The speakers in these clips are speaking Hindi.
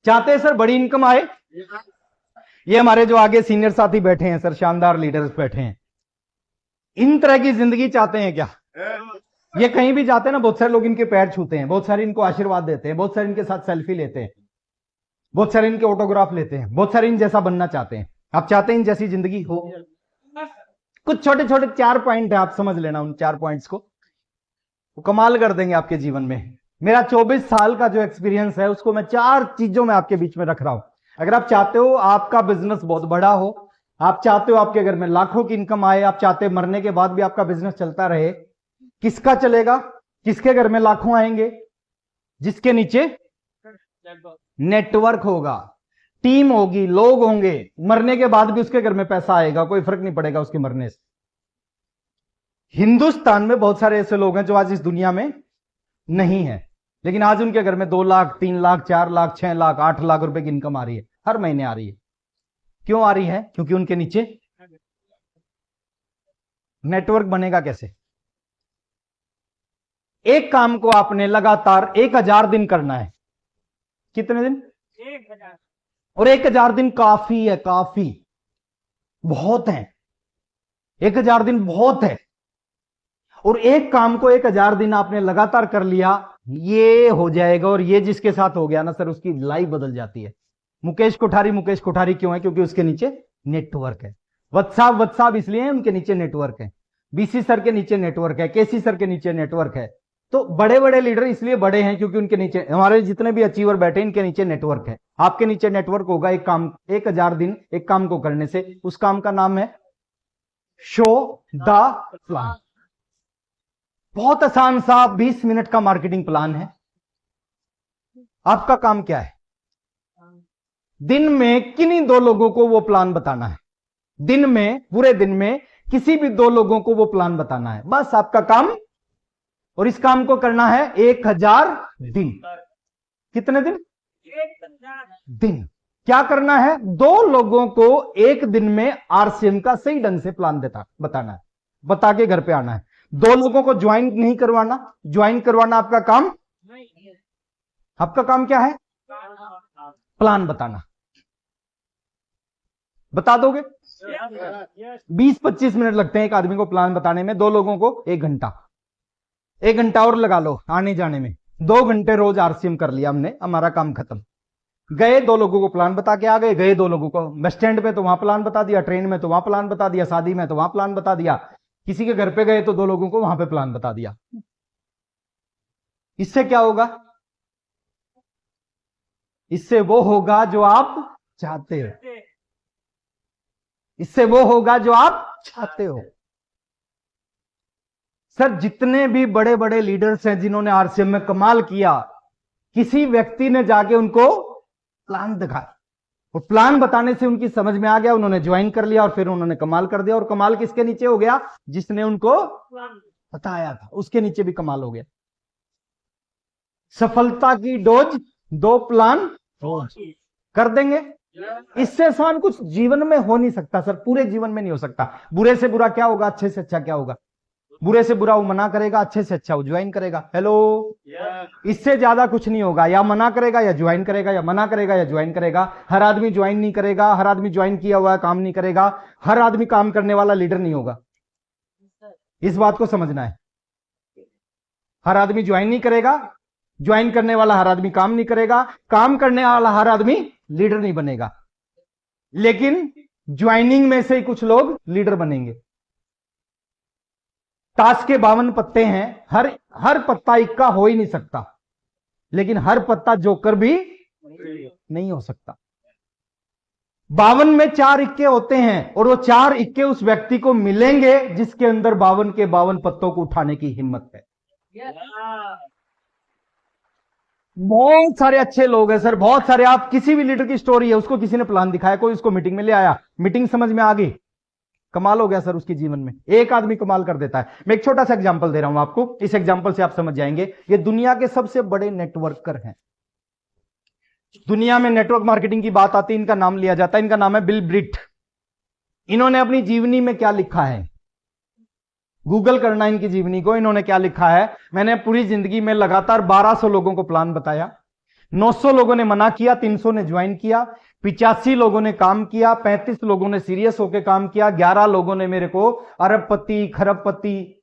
चाहते हैं सर बड़ी इनकम आए। ये हमारे जो आगे सीनियर साथी बैठे हैं सर, शानदार लीडर्स बैठे हैं, इन तरह की जिंदगी चाहते हैं क्या? ये कहीं भी जाते हैं ना, बहुत सारे लोग इनके पैर छूते हैं, बहुत सारे इनको आशीर्वाद देते हैं, बहुत सारे इनके साथ सेल्फी लेते हैं, बहुत सारे इनके ऑटोग्राफ लेते हैं, बहुत सारे इन जैसा बनना चाहते हैं। आप चाहते हैं इन जैसी जिंदगी हो? कुछ छोटे छोटे 4 पॉइंट है, आप समझ लेना उन 4 पॉइंट्स को, वो कमाल कर देंगे आपके जीवन में। मेरा 24 साल का जो एक्सपीरियंस है उसको मैं 4 चीजों में आपके बीच में रख रहा हूं। अगर आप चाहते हो आपका बिजनेस बहुत बड़ा हो, आप चाहते हो आपके घर में लाखों की इनकम आए, आप चाहते हो मरने के बाद भी आपका बिजनेस चलता रहे, किसका चलेगा? किसके घर में लाखों आएंगे? जिसके नीचे नेटवर्क होगा, टीम होगी, लोग होंगे, मरने के बाद भी उसके घर में पैसा आएगा, कोई फर्क नहीं पड़ेगा उसके मरने से। हिंदुस्तान में बहुत सारे ऐसे लोग हैं जो आज इस दुनिया में नहीं है, लेकिन आज उनके घर में 2 लाख, 3 लाख, 4 लाख, 6 लाख, 8 लाख रुपए की इनकम आ रही है, हर महीने आ रही है। क्यों आ रही है? क्योंकि उनके नीचे नेटवर्क बनेगा। कैसे? एक काम को आपने लगातार 1000 दिन करना है। कितने दिन? 1000। और 1000 दिन काफी है, काफी बहुत है, 1000 दिन बहुत है। और एक काम को 1000 दिन आपने लगातार कर लिया, ये हो जाएगा। और ये जिसके साथ हो गया ना सर, उसकी लाइफ बदल जाती है। मुकेश कोठारी क्यों है? क्योंकि उसके नीचे नेटवर्क है। वत्साब इसलिए है, उनके नीचे नेटवर्क है। बीसी सर के नीचे नेटवर्क है, केसी सर के नीचे नेटवर्क है। तो बड़े बड़े लीडर इसलिए बड़े हैं क्योंकि उनके नीचे, हमारे जितने भी अचीवर बैठे इनके नीचे नेटवर्क है। आपके नीचे नेटवर्क होगा। एक काम 1000 दिन एक काम को करने से, उस काम का नाम है शो द प्लान। बहुत आसान सा 20 मिनट का मार्केटिंग प्लान है। आपका काम क्या है? दिन में किन्हीं 2 लोगों को वो प्लान बताना है। दिन में, पूरे दिन में किसी भी 2 लोगों को वो प्लान बताना है, बस आपका काम। और इस काम को करना है 1000 दिन। कितने दिन? 1000 दिन। क्या करना है? 2 लोगों को एक दिन में आरसीएम का सही ढंग से प्लान बताना है, बता के घर पे आना है। 2 लोगों को ज्वाइन नहीं करवाना, ज्वाइन करवाना आपका काम। आपका काम क्या है? प्लान बताना। बता दोगे? 20-25 मिनट लगते हैं एक आदमी को प्लान बताने में, 2 लोगों को 1 घंटा। 1 घंटा और लगा लो आने जाने में, 2 घंटे रोज आरसीएम कर लिया हमने, हमारा काम खत्म। गए 2 लोगों को प्लान बता के आ गए, गए 2 लोगों को बस स्टैंड पे तो वहां प्लान बता दिया, ट्रेन में तो वहां प्लान बता दिया, शादी में तो वहां प्लान बता दिया, किसी के घर पे गए तो 2 लोगों को वहां पे प्लान बता दिया। इससे क्या होगा? इससे वो होगा जो आप चाहते हो। इससे वो होगा जो आप चाहते हो। सर जितने भी बड़े बड़े लीडर्स हैं जिन्होंने आरसीएम में कमाल किया, किसी व्यक्ति ने जाके उनको प्लान दिखाया, और प्लान बताने से उनकी समझ में आ गया, उन्होंने ज्वाइन कर लिया और फिर उन्होंने कमाल कर दिया। और कमाल किसके नीचे हो गया? जिसने उनको बताया था, उसके नीचे भी कमाल हो गया। सफलता की डोज 2 प्लान रोज कर देंगे। इससे आसान कुछ जीवन में हो नहीं सकता सर, पूरे जीवन में नहीं हो सकता। बुरे से बुरा क्या होगा? अच्छे से अच्छा क्या होगा? बुरे से बुरा वो मना करेगा, अच्छे से अच्छा वो ज्वाइन करेगा। हेलो, इससे ज्यादा कुछ नहीं होगा। या मना करेगा या ज्वाइन करेगा, या मना करेगा या ज्वाइन करेगा। हर आदमी ज्वाइन नहीं करेगा, हर आदमी ज्वाइन किया हुआ काम नहीं करेगा, हर आदमी काम करने वाला लीडर नहीं होगा। इस बात को समझना है। हर आदमी ज्वाइन नहीं करेगा, ज्वाइन करने वाला हर आदमी काम नहीं करेगा, काम करने वाला हर आदमी लीडर नहीं बनेगा। लेकिन ज्वाइनिंग में से ही कुछ लोग लीडर बनेंगे। ताश के 52 पत्ते हैं, हर पत्ता इक्का हो ही नहीं सकता, लेकिन हर पत्ता जोकर भी नहीं हो सकता। 52 में 4 इक्के होते हैं, और वो 4 इक्के उस व्यक्ति को मिलेंगे जिसके अंदर 52 के 52 पत्तों को उठाने की हिम्मत है। बहुत सारे अच्छे लोग हैं सर, बहुत सारे। आप किसी भी लीडर की स्टोरी है, उसको किसी ने प्लान दिखाया, कोई उसको मीटिंग में ले आया, मीटिंग समझ में आ गई, कमाल हो गया सर उसके जीवन में। एक आदमी कमाल कर देता है। मैं एक छोटा सा एग्जांपल दे रहा हूं आपको, इस एग्जांपल से आप समझ जाएंगे। ये दुनिया के सबसे बड़े नेटवर्कर हैं। दुनिया में नेटवर्क मार्केटिंग की बात आती है, इनका नाम लिया जाता है, इनका नाम है बिल ब्रिट। इन्होंने अपनी जीवनी में क्या लिखा है? गूगल करना इनकी जीवनी को। इन्होंने क्या लिखा है? मैंने पूरी जिंदगी में लगातार 1200 लोगों को प्लान बताया, 900 लोगों ने मना किया, 300 ने ज्वाइन किया, 85 लोगों ने काम किया, 35 लोगों ने सीरियस होकर काम किया, 11 लोगों ने मेरे को अरबपति खरबपति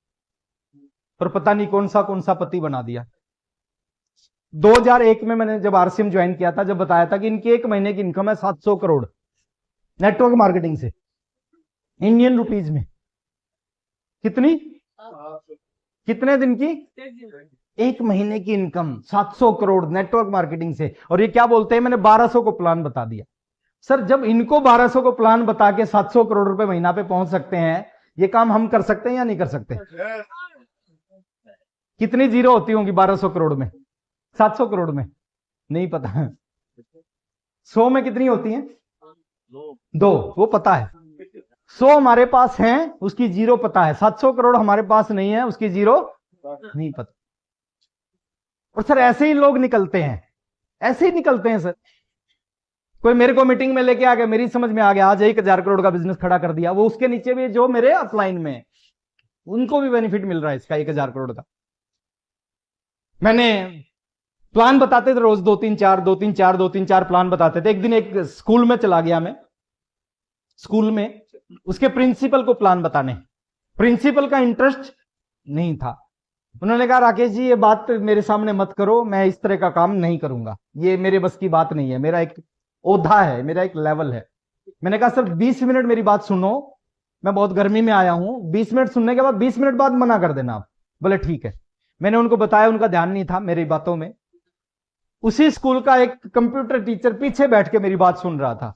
और पता नहीं कौन सा पति बना दिया। 2001 में मैंने जब आरसीएम ज्वाइन किया था, जब बताया था कि इनकी एक महीने की इनकम है 700 करोड़ नेटवर्क मार्केटिंग से, इंडियन रुपीज में कितनी, कितने दिन की, एक महीने की इनकम 700 करोड़ नेटवर्क मार्केटिंग से। और ये क्या बोलते हैं, मैंने 1200 को प्लान बता दिया। सर जब इनको 1200 को प्लान बता के 700 करोड़ रुपए महीना पे पहुंच सकते हैं, ये काम हम कर सकते हैं या नहीं कर सकते? कितनी जीरो होती होंगी 1200 करोड़ में, 700 करोड़ में? नहीं पता। 100 में कितनी होती हैं? 2, वो पता है। 100 हमारे पास है, उसकी जीरो पता है। 700 करोड़ हमारे पास नहीं है, उसकी जीरो नहीं पता। और सर ऐसे ही लोग निकलते हैं, ऐसे ही निकलते हैं सर। कोई मेरे को मीटिंग में लेके आ गया, मेरी समझ में आ गया आज 1000 करोड़ का बिजनेस खड़ा कर दिया, वो उसके नीचे भी जो मेरे अपलाइन में उनको भी बेनिफिट मिल रहा है इसका 1000 करोड़ का। मैंने प्लान बताते थे रोज 2-3-4 प्लान बताते थे। एक दिन एक स्कूल में चला गया मैं, स्कूल में उसके प्रिंसिपल को प्लान बताने, प्रिंसिपल का इंटरेस्ट नहीं था। उन्होंने कहा राकेश जी ये बात मेरे सामने मत करो, मैं इस तरह का काम नहीं करूंगा, ये मेरे बस की बात नहीं है, मेरा एक ओधा है, मेरा एक लेवल है। मैंने कहा सर 20 मिनट मेरी बात सुनो, मैं बहुत गर्मी में आया हूं, 20 मिनट सुनने के बाद 20 मिनट बाद मना कर देना आप। बोले ठीक है। मैंने उनको बताया, उनका ध्यान नहीं था मेरी बातों में। उसी स्कूल का एक कंप्यूटर टीचर पीछे बैठ के मेरी बात सुन रहा था।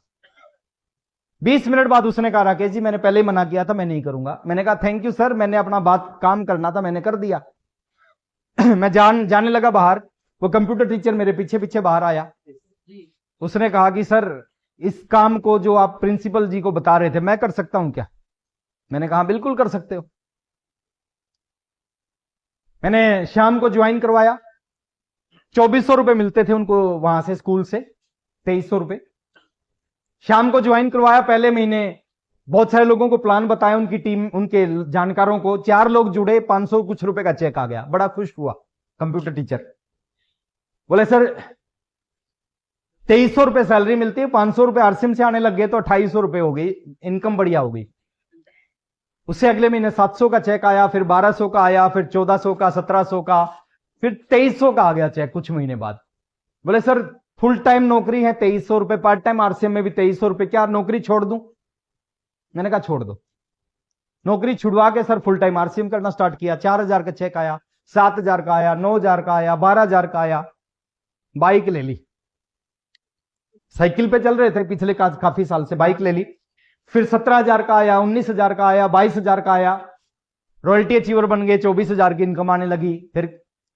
20 मिनट बाद उसने कहा राकेश जी मैंने पहले ही मना किया था, मैं नहीं करूंगा। मैंने कहा थैंक यू सर, मैंने अपना बात काम करना था, मैंने कर दिया। मैं जाने लगा बाहर, वो कंप्यूटर टीचर मेरे पीछे पीछे बाहर आया। उसने कहा कि सर इस काम को जो आप प्रिंसिपल जी को बता रहे थे मैं कर सकता हूं क्या? मैंने कहा बिल्कुल कर सकते हो। मैंने शाम को ज्वाइन करवाया, 2400 रुपए मिलते थे उनको वहां से स्कूल से, 2300 रुपए। शाम को ज्वाइन करवाया, पहले महीने बहुत सारे लोगों को प्लान बताया, उनकी टीम, उनके जानकारों को, 4 लोग जुड़े, 500 कुछ रुपए का चेक आ गया। बड़ा खुश हुआ कंप्यूटर टीचर। बोले सर 2300 रुपए सैलरी मिलती है, 500 रुपए आरसीएम से आने लग गए तो 2800 रुपए हो गई, इनकम बढ़िया हो गई। उससे अगले महीने 700 का चेक आया, फिर 1200 का आया, फिर 1400 का, 1700 का, फिर 2300 का आ गया चेक कुछ महीने बाद। बोले सर फुल टाइम नौकरी है 2300 रुपए, पार्ट टाइम आरसीएम में भी 2300 रुपए, क्या नौकरी छोड़ दूं? मैंने कहा छोड़ दो। नौकरी छुड़वा के सर फुल टाइम आरसीएम करना स्टार्ट किया। 4000 का चेक आया, 7000 का आया, 9000 का आया, 12000 का आया। बाइक ले ली, साइकिल पे चल रहे थे पिछले काफी साल से, बाइक ले ली। फिर 17000 का आया, 19000 का आया, 22000 का आया। रॉयल्टी अचीवर बन गए, 24000 की इनकम आने लगी। फिर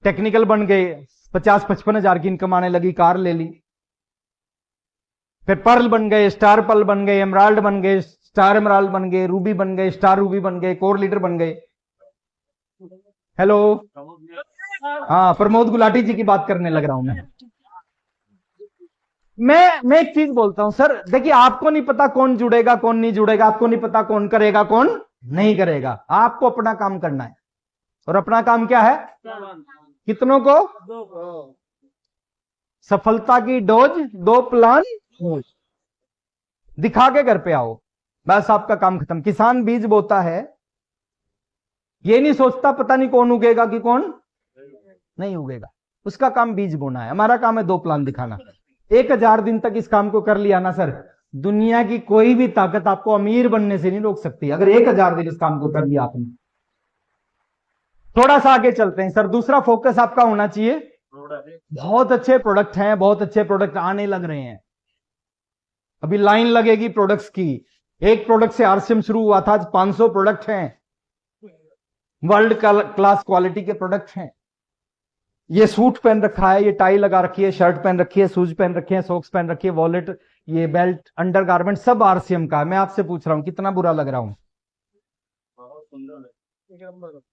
टेक्निकल बन गए, 50-55 की इनकम आने लगी, कार ले ली। फिर पर्ल बन गए, स्टार पर्ल बन गए, एमराल्ड बन गए, स्टार एमराल्ड बन गए, रूबी बन गए, स्टार रूबी बन गए, कोर लीडर बन गए। हेलो, हाँ प्रमोद गुलाटी जी की बात करने लग रहा हूं मैं एक चीज बोलता हूं सर, देखिए आपको नहीं पता कौन जुड़ेगा कौन नहीं जुड़ेगा, आपको नहीं पता कौन करेगा कौन नहीं करेगा। आपको अपना काम करना है, और अपना काम क्या है? कितनों को? सफलता की डोज 2 प्लान दिखा के घर पे आओ, बस आपका काम खत्म। किसान बीज बोता है, ये नहीं सोचता पता नहीं कौन उगेगा कि कौन नहीं उगेगा, उसका काम बीज बोना है। हमारा काम है 2 प्लान दिखाना। 1000 दिन तक इस काम को कर लिया ना सर, दुनिया की कोई भी ताकत आपको अमीर बनने से नहीं रोक सकती, अगर 1000 दिन इस काम को कर लिया आपने। थोड़ा सा आगे चलते हैं सर। दूसरा फोकस आपका होना चाहिए, बहुत अच्छे प्रोडक्ट हैं, बहुत अच्छे प्रोडक्ट आने लग रहे हैं, अभी लाइन लगेगी प्रोडक्ट्स की। एक प्रोडक्ट से आरसीएम शुरू हुआ था, आज 500 प्रोडक्ट हैं, वर्ल्ड क्लास क्वालिटी के प्रोडक्ट हैं। ये सूट पहन रखा है, ये टाई लगा रखी है, शर्ट पहन रखी है, शूज पहन रखे हैं, सॉक्स पहन रखी है, वॉलेट, ये बेल्ट, अंडरगारमेंट, सब आरसीएम का है। मैं आपसे पूछ रहा हूं कितना बुरा लग रहा हूं?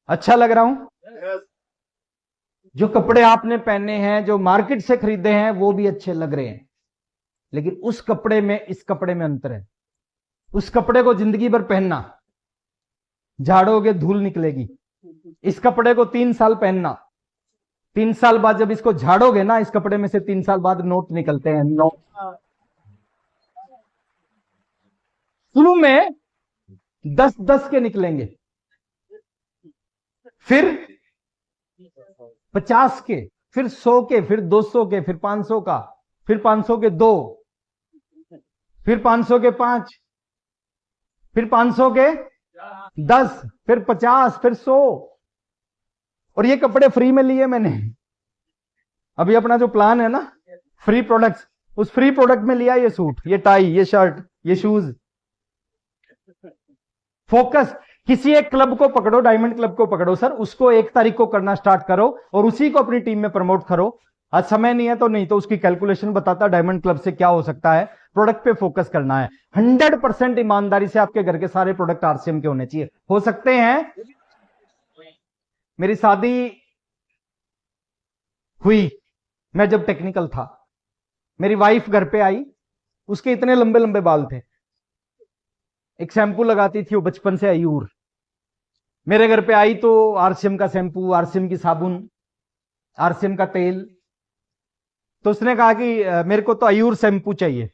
अच्छा लग रहा हूं? जो कपड़े आपने पहने हैं, जो मार्केट से खरीदे हैं, वो भी अच्छे लग रहे हैं, लेकिन उस कपड़े में इस कपड़े में अंतर है। उस कपड़े को जिंदगी भर पहनना, झाड़ोगे धूल निकलेगी। इस कपड़े को 3 साल पहनना, 3 साल बाद जब इसको झाड़ोगे ना, इस कपड़े में से 3 साल बाद नोट निकलते हैं, नोट। शुरू में 10-10 के निकलेंगे, फिर 50 के, फिर 100 के, फिर 200 के, फिर 500 का, फिर 500 के 2, फिर 500 के 5, फिर 500 के 10, फिर 50, फिर 100। और ये कपड़े फ्री में लिए मैंने। अभी अपना जो प्लान है ना, फ्री प्रोडक्ट्स, उस फ्री प्रोडक्ट में लिया ये सूट, ये टाई, ये शर्ट, ये शूज। फोकस, किसी एक क्लब को पकड़ो, डायमंड क्लब को पकड़ो सर, उसको 1 तारीख को करना स्टार्ट करो और उसी को अपनी टीम में प्रमोट करो। आज समय नहीं है तो नहीं, तो उसकी कैलकुलेशन बताता डायमंड क्लब से क्या हो सकता है। प्रोडक्ट पे फोकस करना है। 100% ईमानदारी से आपके घर के सारे प्रोडक्ट आरसीएम के होने चाहिए। हो सकते हैं। मेरी शादी हुई, मैं जब टेक्निकल था, मेरी वाइफ घर पे आई, उसके इतने लंबे लंबे बाल थे। एक शैम्पू लगाती थी वो बचपन से आयूर। मेरे घर पे आई तो आरसीएम का शैम्पू, आरसीएम की साबुन, आरसीएम का तेल। तो उसने कहा कि मेरे को तो आयूर शैम्पू चाहिए।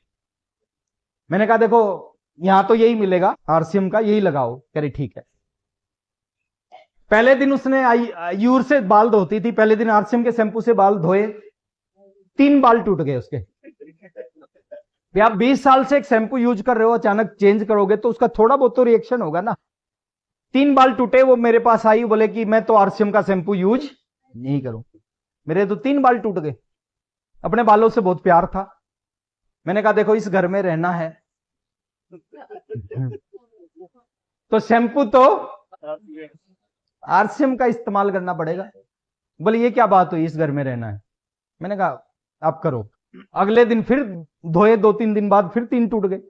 मैंने कहा देखो यहां तो यही मिलेगा आरसीएम का, यही लगाओ। कह रही ठीक है। पहले दिन उसने आयूर से बाल धोती थी, पहले दिन आरसीएम के शैम्पू से बाल धोए, 3 बाल टूट गए उसके। आप 20 साल से एक शैम्पू यूज कर रहे हो, अचानक चेंज करोगे तो उसका थोड़ा बहुत तो रिएक्शन होगा ना। 3 बाल टूटे। वो मेरे पास आई, बोले कि मैं तो आरसीएम का शैम्पू यूज नहीं करूं। मेरे तो 3 बाल टूट गए। अपने बालों से बहुत प्यार था। मैंने कहा देखो इस घर में रहना है तो शैम्पू तो आरसीएम का इस्तेमाल करना पड़ेगा। बोले ये क्या बात हुई, इस घर में रहना है। मैंने कहा आप करो। अगले दिन फिर धोए, 2-3 दिन बाद फिर 3 टूट गए।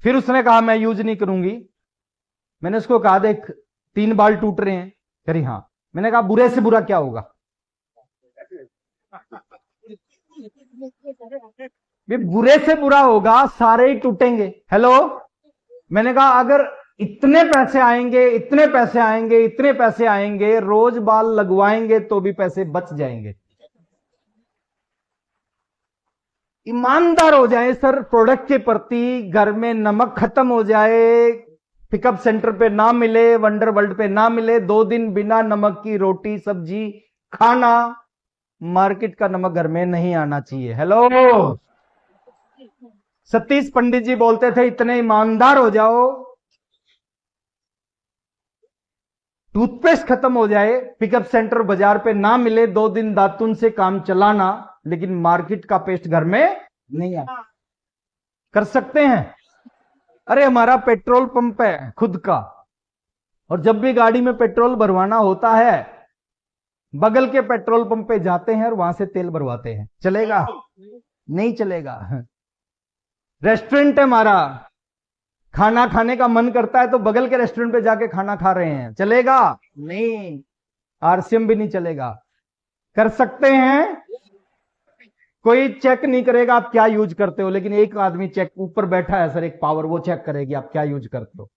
फिर उसने कहा मैं यूज नहीं करूंगी। मैंने उसको कहा देख 3 बाल टूट रहे हैं। करी हाँ। मैंने कहा बुरे से बुरा क्या होगा। बुरे से बुरा होगा, सारे ही टूटेंगे। हेलो। मैंने कहा अगर इतने पैसे आएंगे, इतने पैसे आएंगे, इतने पैसे आएंगे, रोज बाल लगवाएंगे तो भी पैसे बच जाएंगे। ईमानदार हो जाए सर प्रोडक्ट के प्रति। घर में नमक खत्म हो जाए, पिकअप सेंटर पे ना मिले, वंडर वर्ल्ड पे ना मिले, 2 दिन बिना नमक की रोटी सब्जी खाना। मार्केट का नमक घर में नहीं आना चाहिए। हेलो। सतीश पंडित जी बोलते थे इतने ईमानदार हो जाओ, टूथपेस्ट खत्म हो जाए, पिकअप सेंटर बाजार पे ना मिले, 2 दिन दातुन से काम चलाना, लेकिन मार्केट का पेस्ट घर में नहीं आ। कर सकते हैं। अरे हमारा पेट्रोल पंप है खुद का, और जब भी गाड़ी में पेट्रोल भरवाना होता है बगल के पेट्रोल पंप पे जाते हैं और वहां से तेल भरवाते हैं। चलेगा? नहीं चलेगा। रेस्टोरेंट है हमारा, खाना खाने का मन करता है तो बगल के रेस्टोरेंट पे जाके खाना खा रहे हैं। चलेगा? नहीं। आरसीएम भी नहीं चलेगा। कर सकते हैं। कोई चेक नहीं करेगा आप क्या यूज करते हो, लेकिन एक आदमी चेक, ऊपर बैठा है सर एक पावर, वो चेक करेगी आप क्या यूज करते हो।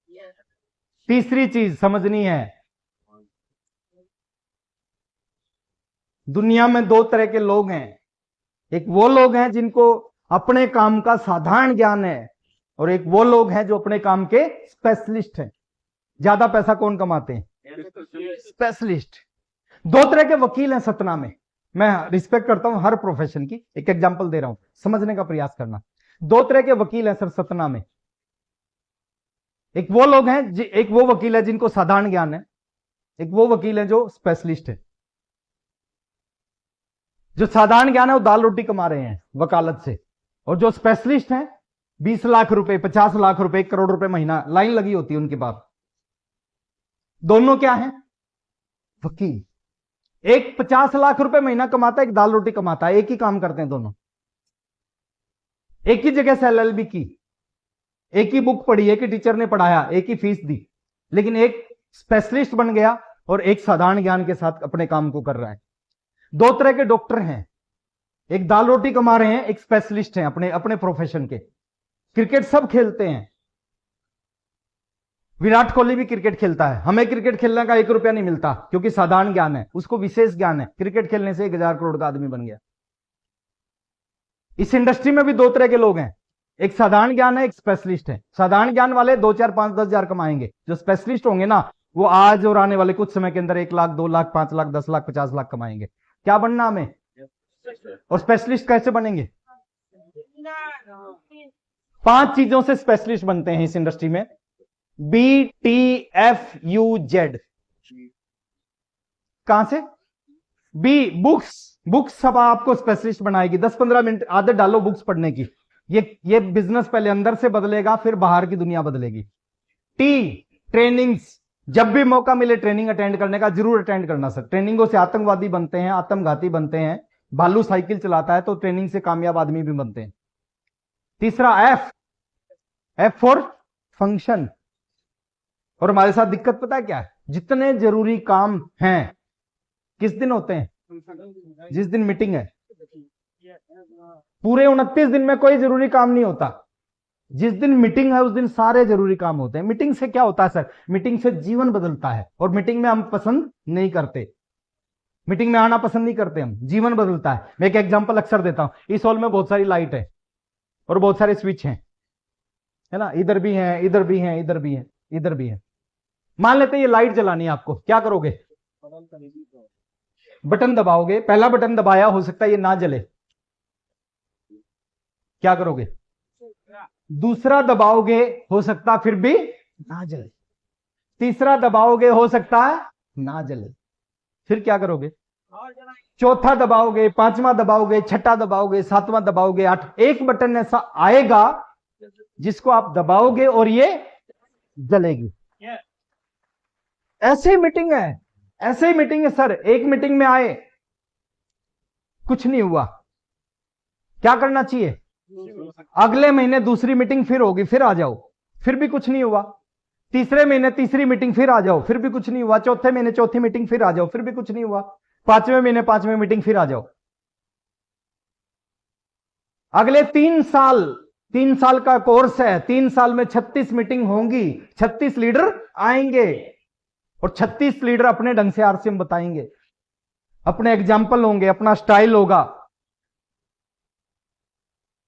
तीसरी चीज समझनी है, दुनिया में 2 तरह के लोग हैं। एक वो लोग हैं जिनको अपने काम का साधारण ज्ञान है, और एक वो लोग हैं जो अपने काम के स्पेशलिस्ट हैं। ज्यादा पैसा कौन कमाते हैं? स्पेशलिस्ट। 2 तरह के वकील हैं सतना में। मैं रिस्पेक्ट करता हूं हर प्रोफेशन की, एक एग्जांपल दे रहा हूं, समझने का प्रयास करना। 2 तरह के वकील हैं सर सतना में। एक वो लोग हैं, एक वो वकील है जिनको साधारण ज्ञान है, एक वो वकील है जो स्पेशलिस्ट है। जो साधारण ज्ञान है वो दाल रोटी कमा रहे हैं वकालत से, और जो स्पेशलिस्ट हैं 20 लाख रुपए, 50 लाख रुपए, 1 करोड़ रुपए महीना लाइन लगी होती है उनके पास। दोनों क्या है? वकील। एक 50 लाख रुपए महीना कमाता है, एक दाल रोटी कमाता है, एक ही काम करते हैं दोनों। एक ही जगह से एलएलबी की, एक ही बुक पढ़ी, एक ही टीचर ने पढ़ाया, एक ही फीस दी, लेकिन एक स्पेशलिस्ट बन गया और एक साधारण ज्ञान के साथ अपने काम को कर रहा है। 2 तरह के डॉक्टर हैं, एक दाल रोटी कमा रहे हैं, एक स्पेशलिस्ट हैं अपने अपने प्रोफेशन के। क्रिकेट सब खेलते हैं, विराट कोहली भी क्रिकेट खेलता है, हमें क्रिकेट खेलने का 1 रुपया नहीं मिलता क्योंकि साधारण ज्ञान है, उसको विशेष ज्ञान है। क्रिकेट खेलने से 1,000 करोड़ का आदमी बन गया। इस इंडस्ट्री में भी 2 तरह के लोग हैं, एक साधारण ज्ञान है, एक स्पेशलिस्ट है। साधारण ज्ञान वाले 2, 4, 5, 10,000 कमाएंगे। जो स्पेशलिस्ट होंगे ना, वो आज और आने वाले कुछ समय के अंदर 1 लाख, 2 लाख, 5 लाख, 10 लाख, 50 लाख कमाएंगे। क्या बनना हमें? और स्पेशलिस्ट कैसे बनेंगे? 5 चीजों से स्पेशलिस्ट बनते हैं इस इंडस्ट्री में। BTFUZ। कहां से? B, books. बुक्स सब आपको स्पेशलिस्ट बनाएगी। 10-15 मिनट आदत डालो बुक्स पढ़ने की। ये बिजनेस पहले अंदर से बदलेगा, फिर बाहर की दुनिया बदलेगी। T, trainings. जब भी मौका मिले ट्रेनिंग अटेंड करने का, जरूर अटेंड करना सर। ट्रेनिंगों से आतंकवादी बनते हैं, आत्मघाती बनते हैं। भालू साइकिल चलाता है तो ट्रेनिंग से कामयाब आदमी भी बनते हैं। तीसरा F फॉर फंक्शन। और हमारे साथ दिक्कत पता है क्या है? जितने जरूरी काम हैं किस दिन होते हैं? जिस दिन मीटिंग है। पूरे 29 दिन में कोई जरूरी काम नहीं होता। जिस दिन मीटिंग है उस दिन सारे जरूरी काम होते हैं। मीटिंग से क्या होता है सर? मीटिंग से जीवन बदलता है। और मीटिंग में हम पसंद नहीं करते, मीटिंग में आना पसंद नहीं करते हम, जीवन बदलता है। मैं एक एग्जांपल अक्सर देता हूं। इस हॉल में बहुत सारी लाइट है और बहुत सारे स्विच हैं, है ना? इधर भी हैं, इधर भी हैं, इधर भी हैं, इधर भी हैं। मान लेते हैं ये लाइट जलानी है आपको, क्या करोगे? बटन दबाओगे। पहला बटन दबाया, हो सकता है ये ना जले, क्या करोगे? दूसरा दबाओगे, हो सकता फिर भी ना जले। तीसरा दबाओगे, हो सकता है ना जले, फिर क्या करोगे? चौथा दबाओगे, पांचवा दबाओगे, छठा दबाओगे, सातवां दबाओगे, आठ। एक बटन ऐसा आएगा जिसको आप दबाओगे और ये जलेगी। ऐसे ही मीटिंग है, ऐसे ही मीटिंग है सर। एक मीटिंग में आए, कुछ नहीं हुआ, क्या करना चाहिए? अगले महीने दूसरी मीटिंग फिर होगी, फिर आ जाओ, फिर भी कुछ नहीं हुआ। तीसरे महीने तीसरी मीटिंग, फिर आ जाओ, फिर भी कुछ नहीं हुआ। चौथे महीने चौथी मीटिंग, फिर आ जाओ, फिर भी कुछ नहीं हुआ। पांचवें महीने पांचवें मीटिंग, फिर आ जाओ। अगले 3 साल का कोर्स है। 3 साल में 36 मीटिंग होंगी, 36 लीडर आएंगे और 36 लीडर अपने ढंग से आरसीएम बताएंगे, अपने एग्जाम्पल होंगे, अपना स्टाइल होगा,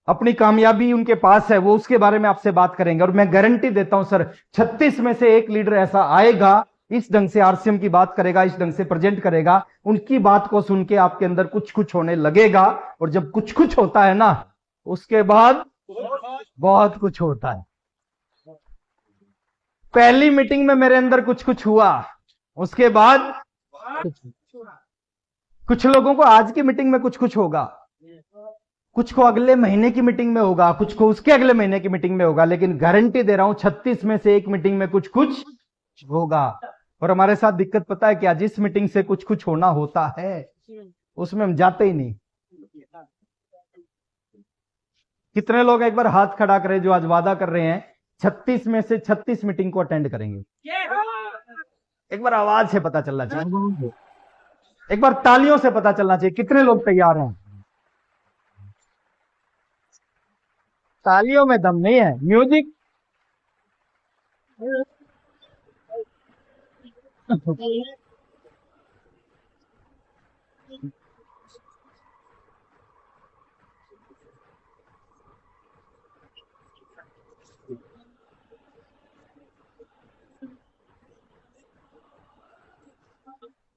अपनी कामयाबी उनके पास है, वो उसके बारे में आपसे बात करेंगे। और मैं गारंटी देता हूं सर, 36 में से एक लीडर ऐसा आएगा, इस ढंग से आरसीएम की बात करेगा, इस ढंग से प्रेजेंट करेगा। उनकी बात को सुन के आपके अंदर कुछ कुछ होने लगेगा। और जब कुछ कुछ होता है ना, उसके बाद बहुत कुछ होता है। पहली मीटिंग में मेरे अंदर कुछ कुछ हुआ, उसके बाद कुछ लोगों को आज की मीटिंग में कुछ कुछ होगा, कुछ को अगले महीने की मीटिंग में होगा, कुछ को उसके अगले महीने की मीटिंग में होगा। लेकिन गारंटी दे रहा हूं 36 में से एक मीटिंग में कुछ कुछ होगा। और हमारे साथ दिक्कत पता है क्या? जिस मीटिंग से कुछ कुछ होना होता है उसमें हम जाते ही नहीं। कितने लोग एक बार हाथ खड़ा करें जो आज वादा कर रहे हैं 36 में से 36 मीटिंग को अटेंड करेंगे? एक बार आवाज से पता चलना चाहिए, एक बार तालियों से पता चलना चाहिए कितने लोग तैयार हैं। तालियों में दम नहीं है, म्यूजिक।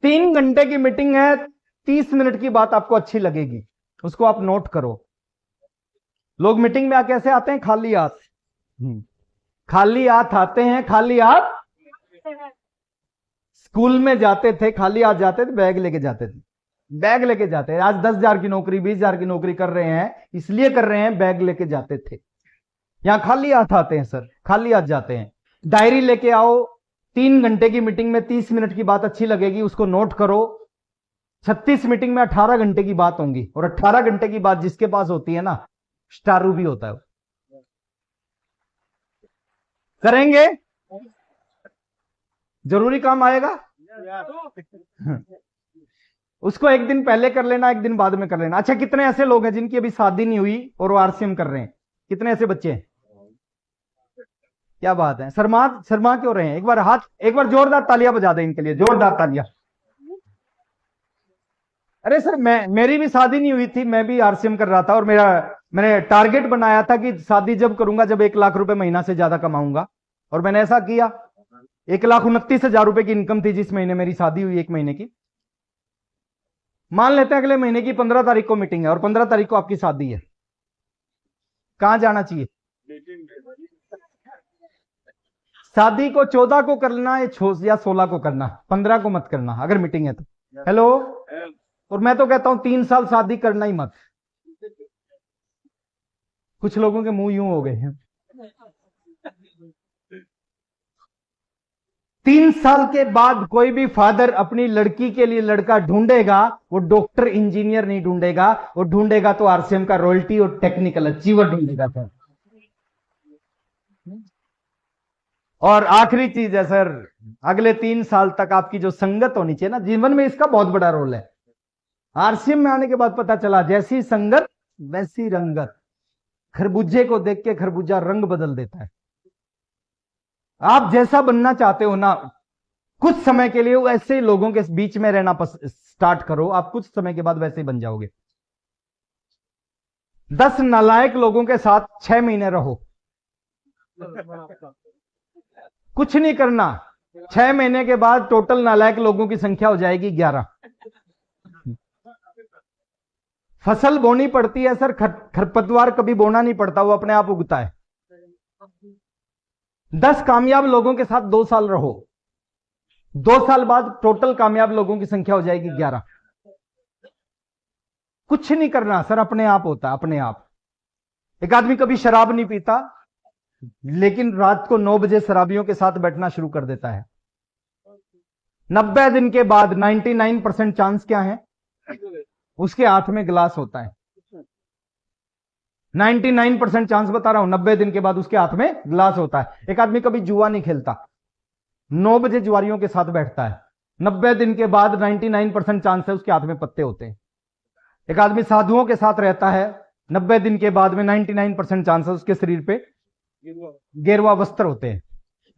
तीन घंटे की मीटिंग है, 30 मिनट की बात आपको अच्छी लगेगी, उसको आप नोट करो। लोग मीटिंग में कैसे आते हैं? खाली हाथ। खाली हाथ आते हैं, खाली हाथ। स्कूल में जाते थे, खाली हाथ जाते थे, बैग लेके जाते थे, बैग लेके जाते हैं। आज 10,000 की नौकरी, 20,000 की नौकरी कर रहे हैं, इसलिए कर रहे हैं, बैग लेके जाते थे। यहां खाली हाथ आते हैं सर, खाली हाथ जाते हैं। डायरी लेके आओ, 3 घंटे की मीटिंग में 30 मिनट की बात अच्छी लगेगी, उसको नोट करो। 36 मीटिंग में 18 घंटे की बात होंगी, और 18 घंटे की बात जिसके पास होती है ना, स्टारू भी होता है। करेंगे, जरूरी काम आएगा, उसको एक दिन पहले कर लेना, एक दिन बाद में कर लेना। अच्छा, कितने ऐसे लोग हैं जिनकी अभी शादी नहीं हुई और वो आरसीएम कर रहे हैं? कितने ऐसे बच्चे हैं? क्या बात है, शर्मा शर्मा क्यों रहे हैं? एक बार जोरदार तालियां बजा दें इनके लिए, जोरदार तालियां। अरे सर, मेरी भी शादी नहीं हुई थी, मैं भी आरसीएम कर रहा था, और मैंने टारगेट बनाया था कि शादी जब करूंगा जब 1 लाख रुपए महीना से ज्यादा कमाऊंगा, और मैंने ऐसा किया। 1,29,000 रुपए की इनकम थी जिस महीने मेरी शादी हुई, एक महीने की। मान लेते हैं अगले महीने की 15 तारीख को मीटिंग है और 15 तारीख को आपकी शादी है, कहां जाना चाहिए? शादी को 14 को करना या 16 को करना, 15 को मत करना अगर मीटिंग है तो। हेलो। और मैं तो कहता हूं 3 साल शादी करना ही मत। कुछ लोगों के मुंह यूं हो गए हैं। 3 साल के बाद कोई भी फादर अपनी लड़की के लिए लड़का ढूंढेगा, वो डॉक्टर इंजीनियर नहीं ढूंढेगा, वो ढूंढेगा तो आरसीएम का रॉयल्टी और टेक्निकल अचीवर ढूंढेगा सर। और आखिरी चीज है सर, अगले 3 साल तक आपकी जो संगत होनी चाहिए ना जीवन में, इसका बहुत बड़ा रोल है। आरसीएम में आने के बाद पता चला जैसी संगत वैसी रंगत। खरबूजे को देख के खरबूजा रंग बदल देता है। आप जैसा बनना चाहते हो ना, कुछ समय के लिए ऐसे लोगों के बीच में रहना स्टार्ट करो, आप कुछ समय के बाद वैसे ही बन जाओगे। 10 नालायक लोगों के साथ 6 महीने रहो, कुछ नहीं करना, 6 महीने के बाद टोटल नालायक लोगों की संख्या हो जाएगी 11। फसल बोनी पड़ती है सर, खरपतवार कभी बोना नहीं पड़ता, वो अपने आप उगता है। 10 कामयाब लोगों के साथ 2 साल रहो, 2 साल बाद टोटल कामयाब लोगों की संख्या हो जाएगी 11। कुछ नहीं करना सर, अपने आप होता है, अपने आप। एक आदमी कभी शराब नहीं पीता, लेकिन रात को 9 बजे शराबियों के साथ बैठना शुरू कर देता है। 90 दिन के बाद 99% चांस क्या है? उसके हाथ में गिलास होता है। 99% चांस बता रहा हूं, 90 दिन के बाद उसके हाथ में गिलास होता है। एक आदमी कभी जुआ नहीं खेलता, 9 बजे जुआरियों के साथ बैठता है, 90 दिन के बाद 99% चांस है उसके हाथ में पत्ते होते हैं। एक आदमी साधुओं के साथ रहता है, 90 दिन के बाद में 99% चांस है उसके शरीर पे गेरुआ वस्त्र होते हैं।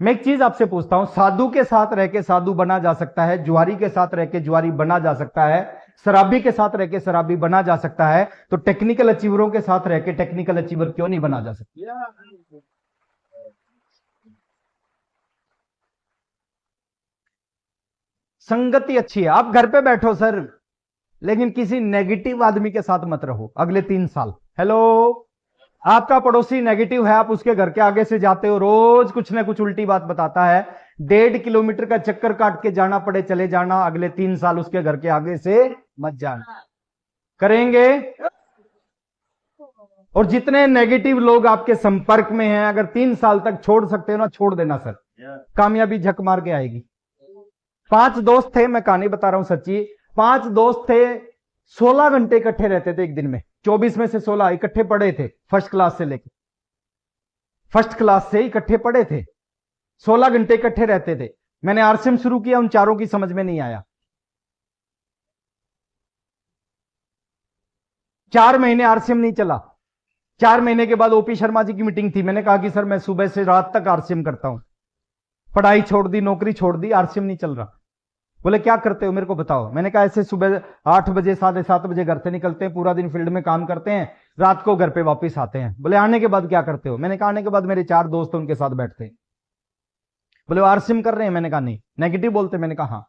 मैं एक चीज आपसे पूछता हूं, साधु के साथ रह के साधु बना जा सकता है, जुआरी के साथ रह के जुआरी बना जा सकता है, शराबी के साथ रह के शराबी बना जा सकता है, तो टेक्निकल अचीवरों के साथ रह के टेक्निकल अचीवर क्यों नहीं बना जा सकता? संगति अच्छी है। आप घर पे बैठो सर, लेकिन किसी नेगेटिव आदमी के साथ मत रहो अगले 3 साल। हेलो। आपका पड़ोसी नेगेटिव है, आप उसके घर के आगे से जाते हो, रोज कुछ ना कुछ उल्टी बात बताता है, 1.5 किलोमीटर का चक्कर काट के जाना पड़े चले जाना, अगले 3 साल उसके घर के आगे से मत जाना। करेंगे? और जितने नेगेटिव लोग आपके संपर्क में हैं, अगर 3 साल तक छोड़ सकते हो ना, छोड़ देना सर, कामयाबी झक मार के आएगी। 5 दोस्त थे, मैं कहानी बता रहा हूं सच्ची। 5 दोस्त थे, 16 घंटे इकट्ठे रहते थे एक दिन में, 24 में से 16 इकट्ठे पढ़े थे, फर्स्ट क्लास से लेके फर्स्ट क्लास से इकट्ठे पढ़े थे, 16 घंटे इकट्ठे रहते थे। मैंने आरसीएम शुरू किया, उन चारों की समझ में नहीं आया। 4 महीने आरसीएम नहीं चला। 4 महीने के बाद ओपी शर्मा जी की मीटिंग थी, मैंने कहा कि सर मैं सुबह से रात तक आरसीएम करता हूं, पढ़ाई छोड़ दी, नौकरी छोड़ दी, आरसीएम नहीं चल रहा। बोले क्या करते हो, मेरे को बताओ। मैंने कहा ऐसे सुबह 8 बजे 7:30 बजे घर से निकलते हैं, पूरा दिन फील्ड में काम करते हैं, रात को घर पे वापस आते हैं। बोले आने के बाद क्या करते हो? मैंने कहा आने के बाद मेरे 4 दोस्त हैं, उनके साथ बैठते हैं। बोले आरसीएम कर रहे हैं? मैंने कहा नहीं। नेगेटिव बोलते? मैंने कहा हाँ।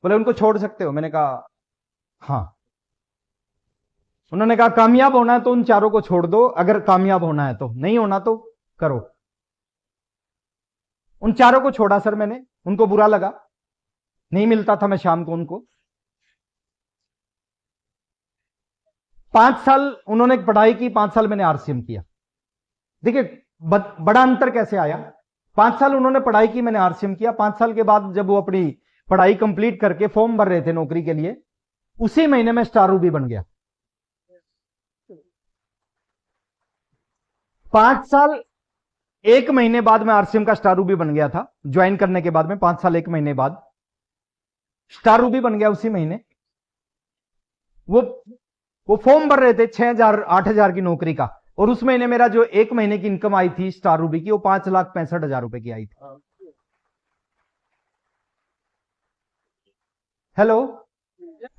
बोले उनको छोड़ सकते हो? मैंने कहा हाँ। उन्होंने कहा कामयाब होना है तो उन चारों को छोड़ दो, अगर कामयाब होना है तो, नहीं होना तो करो। उन चारों को छोड़ा सर मैंने, उनको बुरा लगा, नहीं मिलता था मैं शाम को उनको। 5 साल उन्होंने पढ़ाई की, 5 साल मैंने आरसीएम किया। देखिए बड़ा अंतर कैसे आया। 5 साल उन्होंने पढ़ाई की, मैंने आरसीएम किया। 5 साल के बाद जब वो अपनी पढ़ाई कंप्लीट करके फॉर्म भर रहे थे नौकरी के लिए, उसी महीने में स्टार रूबी बन गया। 5 साल 1 महीने बाद मैं आरसीएम का स्टार रूबी बन गया था, ज्वाइन करने के बाद में 5 साल 1 महीने बाद स्टार रूबी बन गया उसी महीने। वो फॉर्म भर रहे थे 6,000 8,000 की नौकरी का, और उस महीने मेरा जो 1 महीने की इनकम आई थी स्टार रूबी की, वो 5,65,000 रुपए की आई थी। हेलो।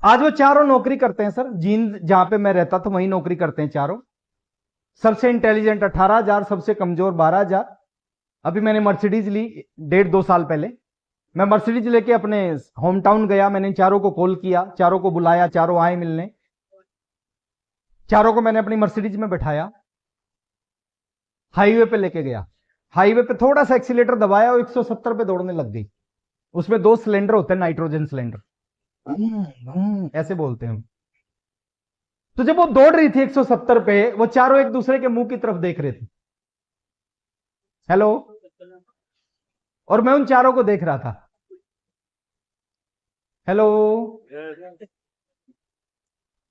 आज वो चारों नौकरी करते हैं सर, जींद जहां पे मैं रहता था वहीं नौकरी करते हैं चारों। सबसे इंटेलिजेंट 18,000, सबसे कमजोर 12,000। अभी मैंने मर्सिडीज ली 1.5-2 साल पहले। मैं मर्सिडीज लेके अपने होम टाउन गया, मैंने चारों को कॉल किया, चारों को बुलाया, चारों आए मिलने। चारों को मैंने अपनी मर्सिडीज में बैठाया, हाईवे पे लेके गया। हाईवे पे थोड़ा सा एक्सीलेटर दबाया और 170 पे दौड़ने लग गई। उसमें 2 सिलेंडर होते हैं, नाइट्रोजन सिलेंडर, ऐसे बोलते हैं हम। तो जब वो दौड़ रही थी 170 पे, वो चारों एक दूसरे के मुंह की तरफ देख रहे थे। हेलो। और मैं उन चारों को देख रहा था। हेलो।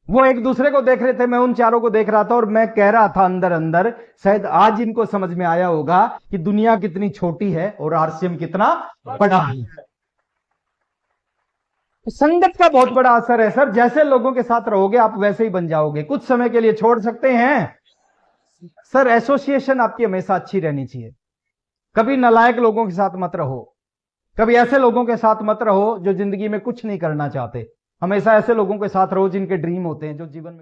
वो एक दूसरे को देख रहे थे, मैं उन चारों को देख रहा था, और मैं कह रहा था अंदर अंदर, शायद आज इनको समझ में आया होगा कि दुनिया कितनी छोटी है और आरसीएम कितना बड़ा है। संगत का बहुत बड़ा असर है सर। जैसे लोगों के साथ रहोगे आप वैसे ही बन जाओगे। कुछ समय के लिए छोड़ सकते हैं सर, एसोसिएशन आपकी हमेशा अच्छी रहनी चाहिए। कभी नालायक लोगों के साथ मत रहो, कभी ऐसे लोगों के साथ मत रहो जो जिंदगी में कुछ नहीं करना चाहते। हमेशा ऐसे लोगों के साथ रहो जिनके ड्रीम होते हैं, जो जीवन में